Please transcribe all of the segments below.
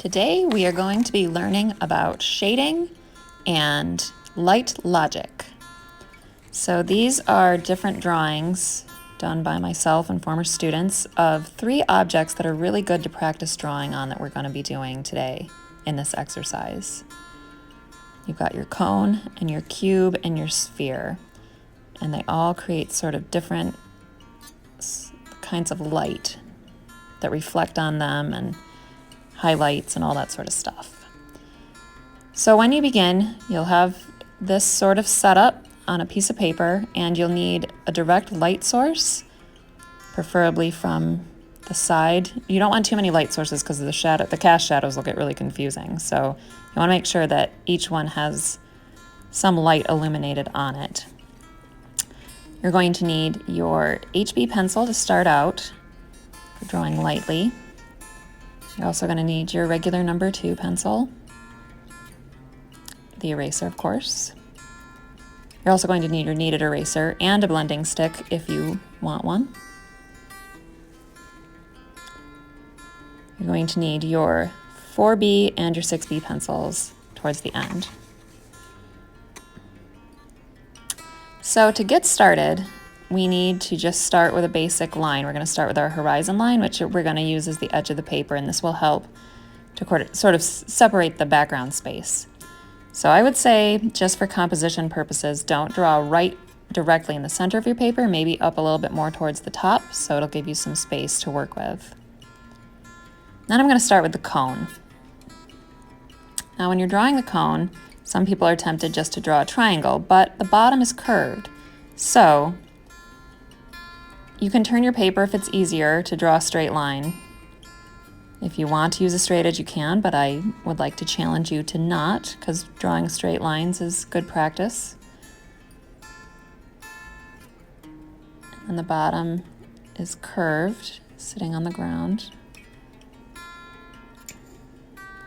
Today we are going to be learning about shading and light logic. So these are different drawings done by myself and former students of three objects that are really good to practice drawing on that we're going to be doing today in this exercise. You've got your cone and your cube and your sphere, and they all create sort of different kinds of light that reflect on them and highlights and all that sort of stuff. So when you begin, you'll have this sort of setup on a piece of paper, and you'll need a direct light source, preferably from the side. You don't want too many light sources because the cast shadows will get really confusing. So you want to make sure that each one has some light illuminated on it. You're going to need your HB pencil to start out for drawing lightly. You're also going to need your regular number 2 pencil, the eraser, of course. You're also going to need your kneaded eraser and a blending stick if you want one. You're going to need your 4B and your 6B pencils towards the end. So to get started, we need to just start with a basic line. We're going to start with our horizon line, which we're going to use as the edge of the paper, and this will help to sort of separate the background space. So I would say, just for composition purposes, don't draw right directly in the center of your paper, maybe up a little bit more towards the top, so it'll give you some space to work with. Then I'm going to start with the cone. Now when you're drawing the cone, some people are tempted just to draw a triangle, but the bottom is curved. So you can turn your paper if it's easier to draw a straight line. If you want to use a straight edge, you can, but I would like to challenge you to not, because drawing straight lines is good practice. And the bottom is curved, sitting on the ground.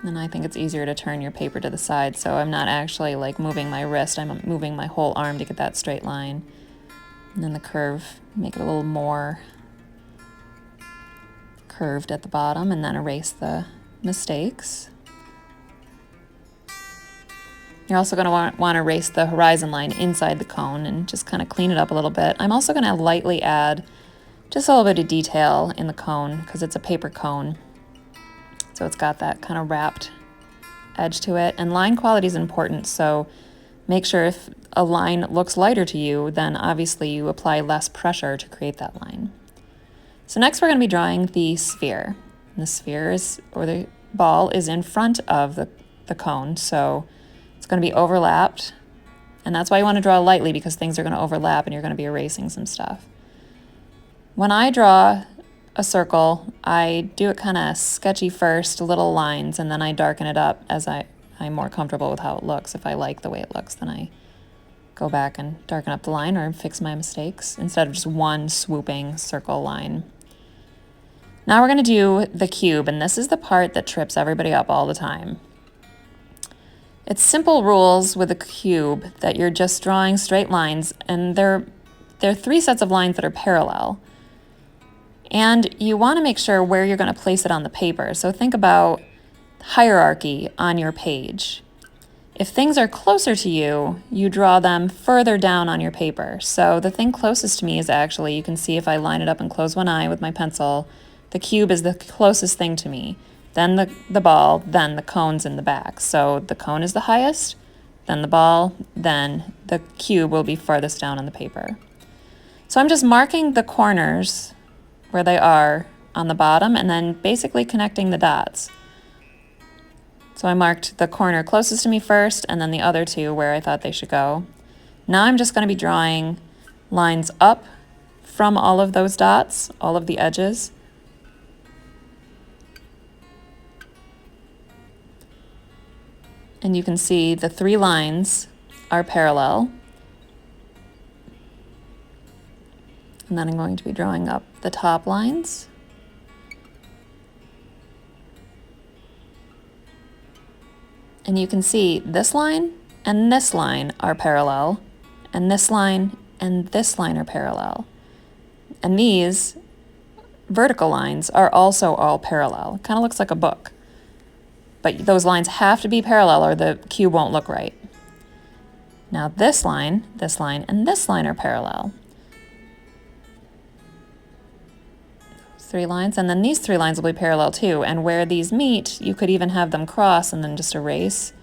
And I think it's easier to turn your paper to the side, so I'm not actually like moving my wrist, I'm moving my whole arm to get that straight line. And then the curve, make it a little more curved at the bottom, and then erase the mistakes. You're also going to want to erase the horizon line inside the cone and just kind of clean it up a little bit. I'm also going to lightly add just a little bit of detail in the cone because it's a paper cone. So it's got that kind of wrapped edge to it. And line quality is important, so make sure if a line looks lighter to you, then obviously you apply less pressure to create that line. So next we're going to be drawing the sphere. And the sphere or the ball is in front of the cone, so it's going to be overlapped. And that's why you want to draw lightly, because things are going to overlap and you're going to be erasing some stuff. When I draw a circle, I do it kind of sketchy first, little lines, and then I darken it up as I'm more comfortable with how it looks. If I like the way it looks, then I go back and darken up the line or fix my mistakes instead of just one swooping circle line. Now we're going to do the cube, and this is the part that trips everybody up all the time. It's simple rules with a cube that you're just drawing straight lines, and there are 3 sets of lines that are parallel. And you want to make sure where you're going to place it on the paper. So think about hierarchy on your page. If things are closer to you, you draw them further down on your paper. So the thing closest to me is actually, you can see if I line it up and close one eye with my pencil, the cube is the closest thing to me. Then the ball, then the cone's in the back. So the cone is the highest, then the ball, then the cube will be farthest down on the paper. So I'm just marking the corners where they are on the bottom and then basically connecting the dots. So I marked the corner closest to me first and then the other 2 where I thought they should go. Now I'm just going to be drawing lines up from all of those dots, all of the edges. And you can see the 3 lines are parallel. And then I'm going to be drawing up the top lines. And you can see this line and this line are parallel, and this line and this line are parallel. And these vertical lines are also all parallel. It kind of looks like a book. But those lines have to be parallel or the cube won't look right. Now this line, and this line are parallel. 3 lines, and then these 3 lines will be parallel too, and where these meet, you could even have them cross and then just erase.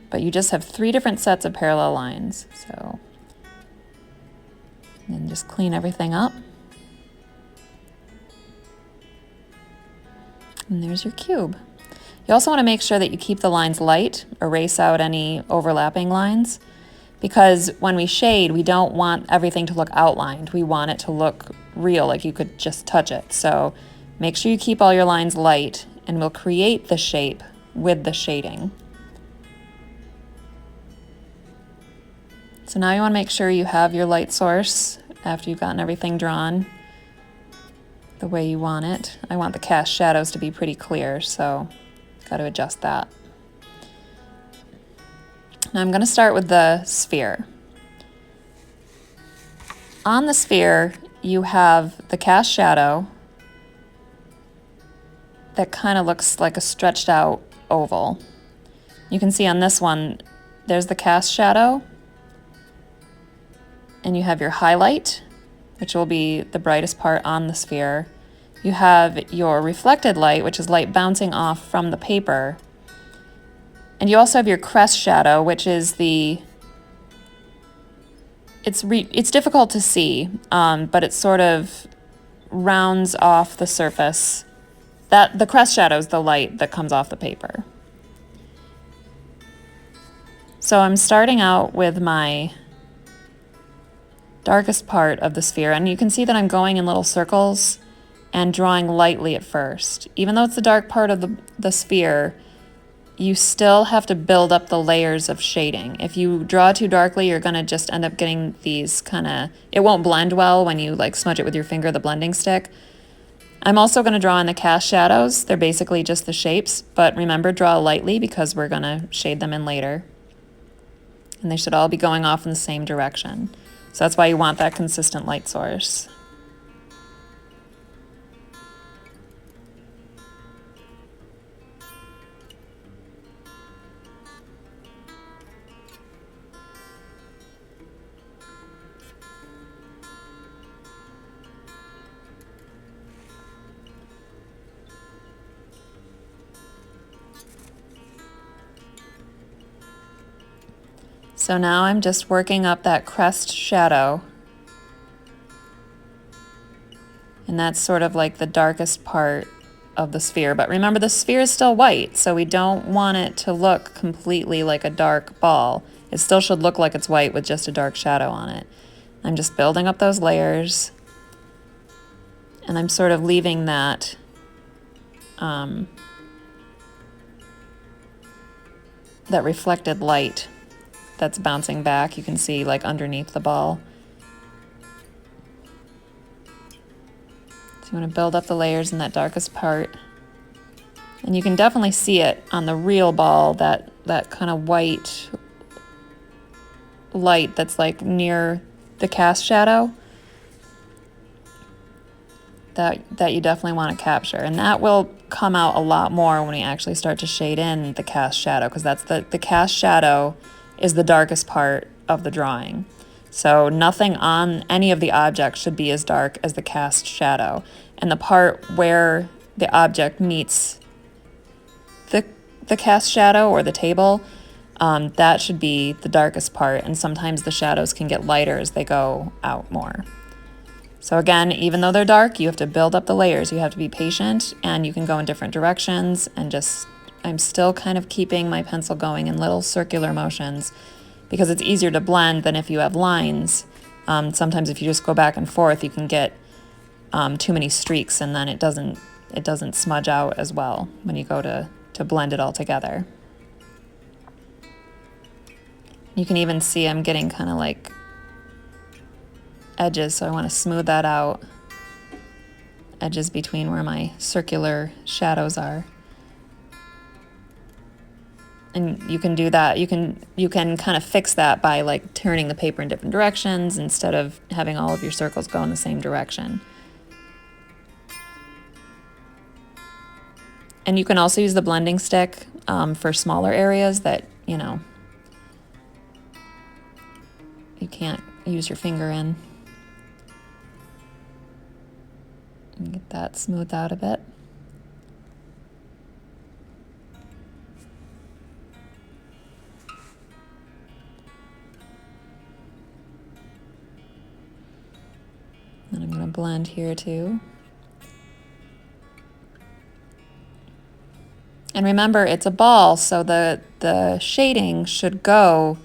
But you just have 3 different sets of parallel lines, so. And then just clean everything up. And there's your cube. You also want to make sure that you keep the lines light, erase out any overlapping lines, because when we shade, we don't want everything to look outlined. We want it to look real, like you could just touch it. So make sure you keep all your lines light, and we'll create the shape with the shading. So now you want to make sure you have your light source after you've gotten everything drawn the way you want it. I want the cast shadows to be pretty clear, so got to adjust that. Now I'm going to start with the sphere. On the sphere, you have the cast shadow that kind of looks like a stretched out oval. You can see on this one, there's the cast shadow, and you have your highlight, which will be the brightest part on the sphere. You have your reflected light, which is light bouncing off from the paper. And you also have your crest shadow, which is it's difficult to see, but it sort of rounds off the surface. The crest shadow is the light that comes off the paper. So I'm starting out with my darkest part of the sphere, and you can see that I'm going in little circles and drawing lightly at first. Even though it's the dark part of the sphere, you still have to build up the layers of shading. If you draw too darkly, you're gonna just end up getting these it won't blend well when you like smudge it with your finger, the blending stick. I'm also gonna draw in the cast shadows. They're basically just the shapes, but remember, draw lightly because we're gonna shade them in later. And they should all be going off in the same direction. So that's why you want that consistent light source. So now I'm just working up that crest shadow. And that's sort of like the darkest part of the sphere. But remember, the sphere is still white, so we don't want it to look completely like a dark ball. It still should look like it's white with just a dark shadow on it. I'm just building up those layers. And I'm sort of leaving that that reflected light that's bouncing back. You can see like underneath the ball. So you want to build up the layers in that darkest part. And you can definitely see it on the real ball, that kind of white light that's like near the cast shadow. That you definitely want to capture. And that will come out a lot more when we actually start to shade in the cast shadow, because that's the cast shadow is the darkest part of the drawing. So nothing on any of the objects should be as dark as the cast shadow. And the part where the object meets the cast shadow or the table, that should be the darkest part. And sometimes the shadows can get lighter as they go out more. So again, even though they're dark, you have to build up the layers. You have to be patient, and you can go in different directions, and just, I'm still kind of keeping my pencil going in little circular motions because it's easier to blend than if you have lines. Sometimes if you just go back and forth, you can get too many streaks, and then it doesn't smudge out as well when you go to blend it all together. You can even see I'm getting kind of like edges, so I want to smooth that out. Edges between where my circular shadows are. And you can do that. You can kind of fix that by like turning the paper in different directions instead of having all of your circles go in the same direction. And you can also use the blending stick for smaller areas that, you know, you can't use your finger in. And get that smoothed out a bit. And I'm going to blend here too. And remember, it's a ball, so the shading should go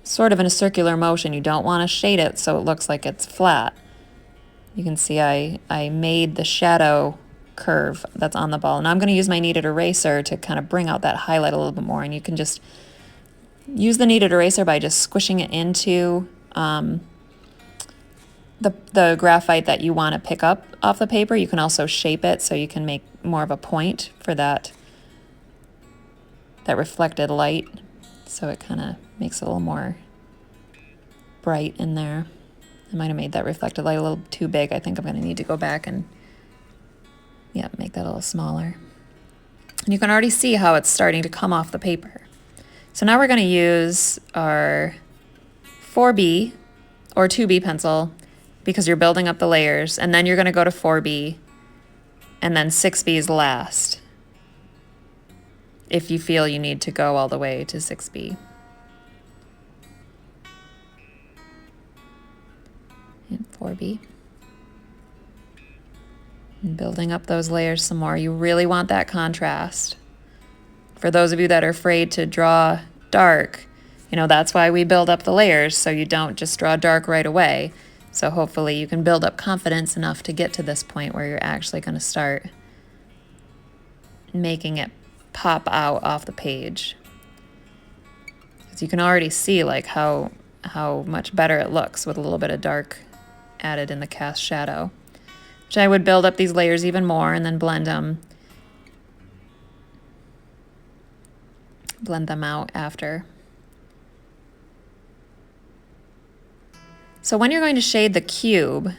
sort of in a circular motion. You don't want to shade it so it looks like it's flat. You can see I made the shadow curve that's on the ball. And I'm going to use my kneaded eraser to kind of bring out that highlight a little bit more. And you can just use the kneaded eraser by just squishing it into the graphite that you want to pick up off the paper. You can also shape it so you can make more of a point for that reflected light, so it kind of makes it a little more bright in there. I might have made that reflected light a little too big. I think I'm going to need to go back and make that a little smaller. And you can already see how it's starting to come off the paper. So now we're going to use our 4B or 2B pencil because you're building up the layers, and then you're going to go to 4B, and then 6B is last if you feel you need to go all the way to 6B. And 4B. And building up those layers some more. You really want that contrast. For those of you that are afraid to draw dark, you know, that's why we build up the layers, so you don't just draw dark right away. So hopefully you can build up confidence enough to get to this point where you're actually going to start making it pop out off the page. Because you can already see like how much better it looks with a little bit of dark added in the cast shadow. Which I would build up these layers even more and then blend them out after. So when you're going to shade the cube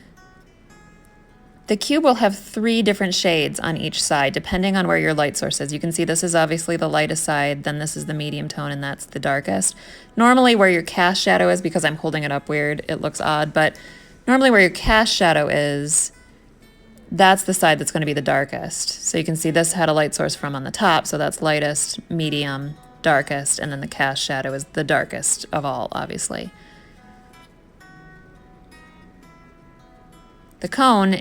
will have 3 different shades on each side, depending on where your light source is. You can see this is obviously the lightest side, then this is the medium tone, and that's the darkest. Normally where your cast shadow is, because I'm holding it up weird, it looks odd, but normally where your cast shadow is, that's the side that's going to be the darkest. So you can see this had a light source from on the top, so that's lightest, medium, darkest, and then the cast shadow is the darkest of all, obviously. The cone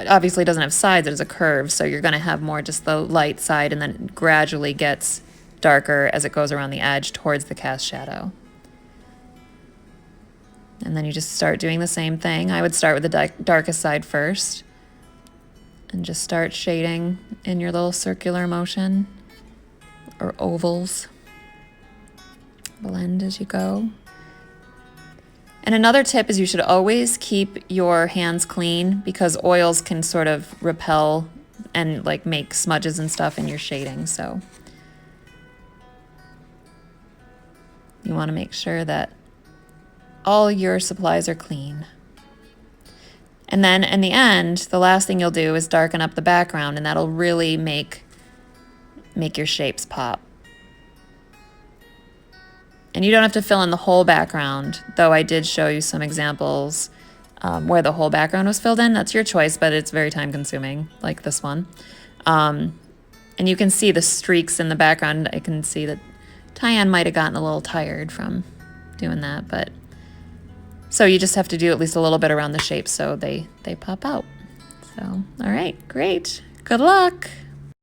obviously doesn't have sides, it is a curve, so you're going to have more just the light side, and then it gradually gets darker as it goes around the edge towards the cast shadow. And then you just start doing the same thing. I would start with the darkest side first and just start shading in your little circular motion or ovals. Blend as you go. And another tip is you should always keep your hands clean because oils can sort of repel and like make smudges and stuff in your shading. So you want to make sure that all your supplies are clean. And then in the end, the last thing you'll do is darken up the background, and that'll really make your shapes pop. And you don't have to fill in the whole background, though I did show you some examples where the whole background was filled in. That's your choice, but it's very time consuming, like this one. And you can see the streaks in the background. I can see that Tyann might have gotten a little tired from doing that, but so you just have to do at least a little bit around the shape so they pop out. So, all right, great. Good luck.